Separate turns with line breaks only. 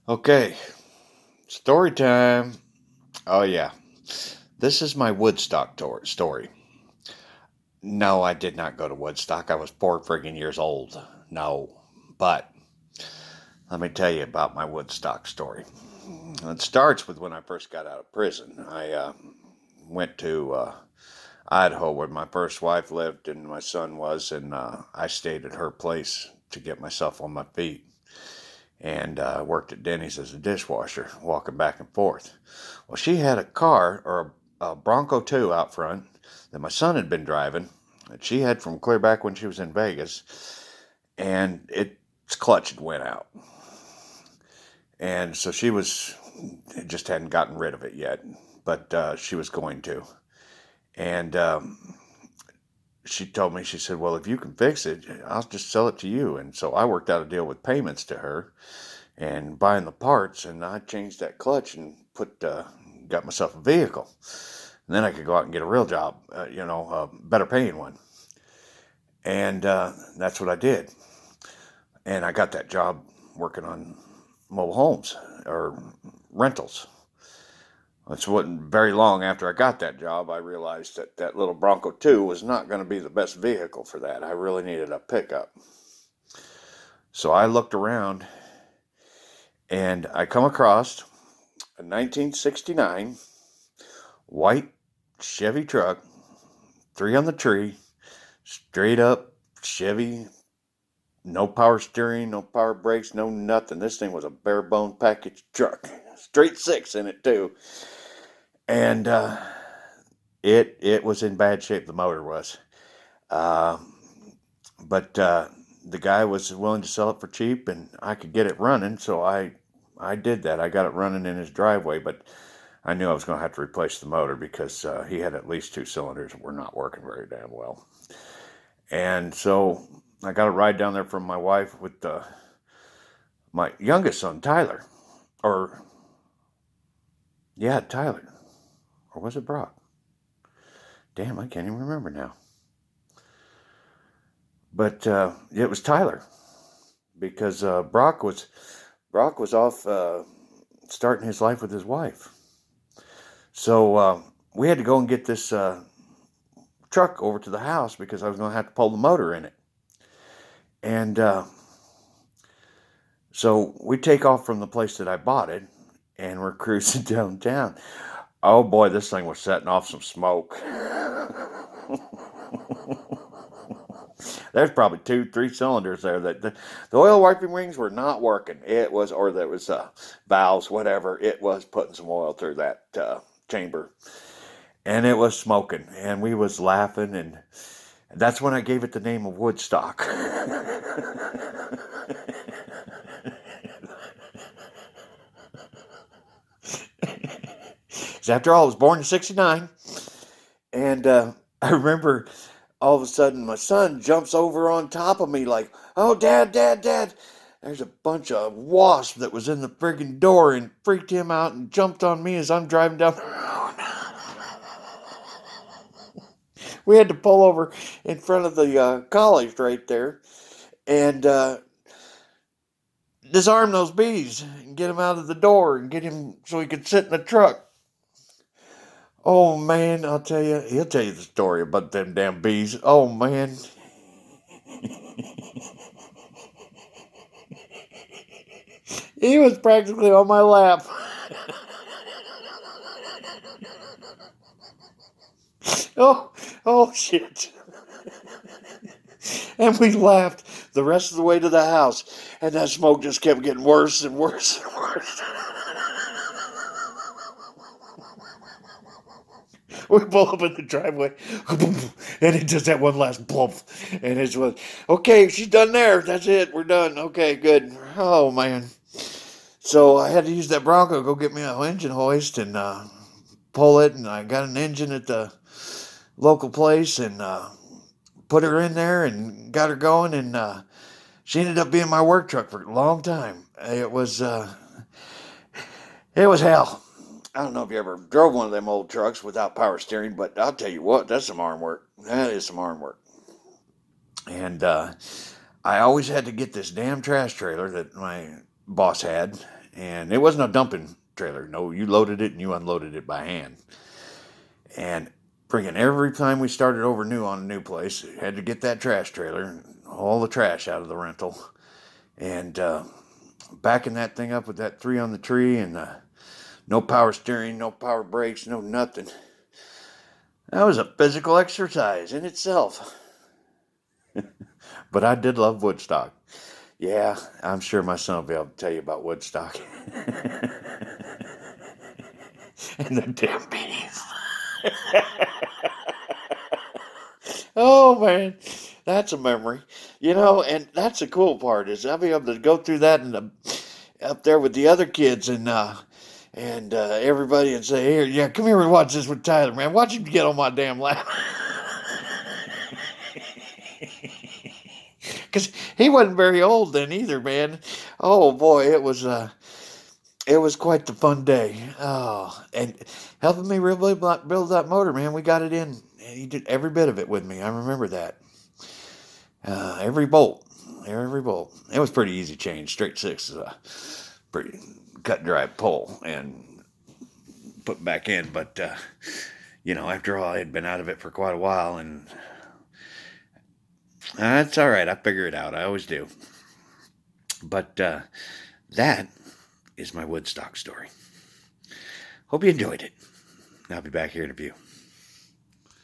Okay, story time. Oh, yeah. This is my Woodstock story. No, I did not go to Woodstock. I was 4 friggin' years old. No. But let me tell you about my Woodstock story. It starts with when I first got out of prison. I went to Idaho where my first wife lived and my son was, and I stayed at her place to get myself on my feet. And worked at Denny's as a dishwasher, walking back and forth. Well, she had a car or a Bronco 2 out front that my son had been driving that she had from clear back when she was in Vegas, and its clutch had went out. And so she was just hadn't gotten rid of it yet, but she was going to. And she told me, she said, well, if you can fix it, I'll just sell it to you. And so I worked out a deal with payments to her and buying the parts, and I changed that clutch and got myself a vehicle. And then I could go out and get a real job, a better paying one. And that's what I did. And I got that job working on mobile homes or rentals. It wasn't very long after I got that job, I realized that that little Bronco 2 was not going to be the best vehicle for that. I really needed a pickup. So I looked around and I come across a 1969 white Chevy truck, 3 on the tree, straight up Chevy, no power steering, no power brakes, no nothing. This thing was a bare bone package truck, straight 6 in it too. And it was in bad shape, the motor was. Uh, but the guy was willing to sell it for cheap, and I could get it running, so I did that. I got it running in his driveway, but I knew I was going to have to replace the motor because he had at least 2 cylinders that were not working very damn well. And so I got a ride down there from my wife with my youngest son, Tyler. Or, yeah, Tyler. Or was it Brock? Damn, I can't even remember now. But it was Tyler because Brock was off starting his life with his wife. So we had to go and get this truck over to the house because I was going to have to pull the motor in it. And so we take off from the place that I bought it, and we're cruising downtown. Oh boy, this thing was setting off some smoke. There's probably 2, 3 cylinders there that the oil wiping rings were not working. It was, or there was valves, whatever. It was putting some oil through that chamber, and it was smoking, and we was laughing, and that's when I gave it the name of Woodstock. After all, I was born in '69, and I remember all of a sudden my son jumps over on top of me like, "Oh, Dad, Dad, Dad!" There's a bunch of wasps that was in the friggin' door and freaked him out and jumped on me as I'm driving down the road. We had to pull over in front of the college right there and disarm those bees and get him out of the door and get him so he could sit in the truck. Oh man, I'll tell you, he'll tell you the story about them damn bees. Oh man. He was practically on my lap. Oh, oh shit. And we laughed the rest of the way to the house, and that smoke just kept getting worse and worse and worse. We pull up in the driveway, and it does that one last plump, and it's what, okay, she's done there. That's it. We're done. Okay, good. Oh man. So I had to use that Bronco, go get me an engine hoist and pull it, and I got an engine at the local place and put her in there and got her going, and she ended up being my work truck for a long time. It was hell. I don't know if you ever drove one of them old trucks without power steering, but I'll tell you what, that's some arm work. That is some arm work. And I always had to get this damn trash trailer that my boss had, And it wasn't a dumping trailer. No, you loaded it and you unloaded it by hand. And friggin' every time we started over new on a new place, had to get that trash trailer, all the trash out of the rental, and backing that thing up with that 3 on the tree and no power steering, no power brakes, no nothing. That was a physical exercise in itself. But I did love Woodstock. Yeah, I'm sure my son will be able to tell you about Woodstock. And the damn beanies. Oh man, that's a memory. And that's the cool part is I'll be able to go through that and up there with the other kids and everybody and say, here, yeah, come here and watch this with Tyler, man. Watch him get on my damn lap. Because he wasn't very old then either, man. Oh boy, it was quite the fun day. Oh, and helping me really build that motor, man. We got it in. He did every bit of it with me. I remember that. Every bolt, every bolt. It was pretty easy change. Straight six is a pretty cut and dry pull and put back in. But after all, I had been out of it for quite a while, and that's all right. I figure it out. I always do. But that is my Woodstock story. Hope you enjoyed it. I'll be back here in a few.